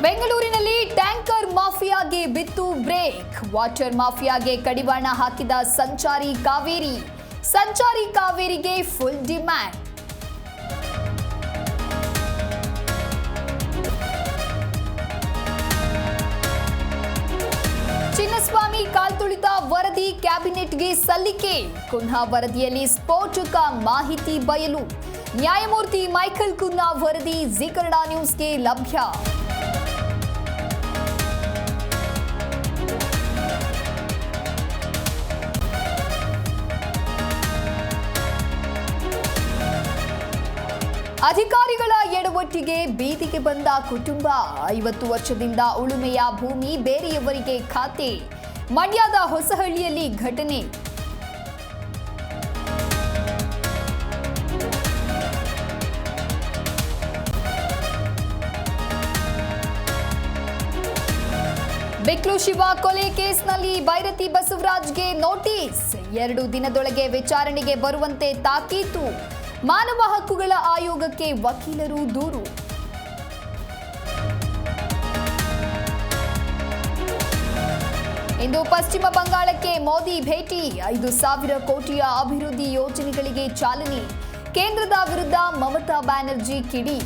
ಬೆಂಗಳೂರಿನಲ್ಲಿ ಟ್ಯಾಂಕರ್ ಮಾಫಿಯಾಗೆ ಬಿತ್ತು break. Water ಮಾಫಿಯಾಗೆ ಕಡಿವಾಣ ಹಾಕಿದ ಸಂಚಾರಿ ಕಾವೇರಿಗೆ ಫುಲ್ ಡಿಮ್ಯಾಂಡ್. ಚಿನ್ನಸ್ವಾಮಿ ಕಾಲ್ತುಳಿತ ವರದಿ ಕ್ಯಾಬಿನೆಟ್ಗೆ ಸಲ್ಲಿಕೆ. ಕುನ್ಹಾ ವರದಿಯಲ್ಲಿ ಸ್ಫೋಟಕ ಮಾಹಿತಿ ಬಯಲು. ನ್ಯಾಯಮೂರ್ತಿ ಮೈಕಲ್ ಕುನ್ಹಾ ವರದಿ ಜೀ ಕನ್ನಡ ನ್ಯೂಸ್ಗೆ ಲಭ್ಯ. ಅಧಿಕಾರಿಗಳ ಎಡವಟ್ಟಿಗೆ ಬೀದಿಗೆ ಬಂದ ಕುಟುಂಬ. 50 ವರ್ಷದಿಂದ ಉಳುಮೆಯ ಭೂಮಿ ಬೇರೆಯವರಿಗೆ ಖಾತೆ. ಮಂಡ್ಯದ ಹೊಸಹಳ್ಳಿಯಲ್ಲಿ ಘಟನೆ. ಬಿಕ್ಲು ಶಿವ ಕೊಲೆ ಕೇಸ್ನಲ್ಲಿ ಬೈರತಿ ಬಸವರಾಜ್ಗೆ ನೋಟಿಸ್. 2 ದಿನದೊಳಗೆ ವಿಚಾರಣೆಗೆ ಬರುವಂತೆ ತಾಕೀತು. ಮಾನವ ಹಕ್ಕುಗಳ ಆಯೋಗಕ್ಕೆ ವಕೀಲರು ದೂರು. ಇಂದು ಪಶ್ಚಿಮ ಬಂಗಾಳಕ್ಕೆ ಮೋದಿ ಭೇಟಿ. 5,000 ಕೋಟಿಯ ಅಭಿವೃದ್ಧಿ ಯೋಜನೆಗಳಿಗೆ ಚಾಲನೆ. ಕೇಂದ್ರದ ವಿರುದ್ಧ ಮಮತಾ ಬ್ಯಾನರ್ಜಿ ಕಿಡಿ.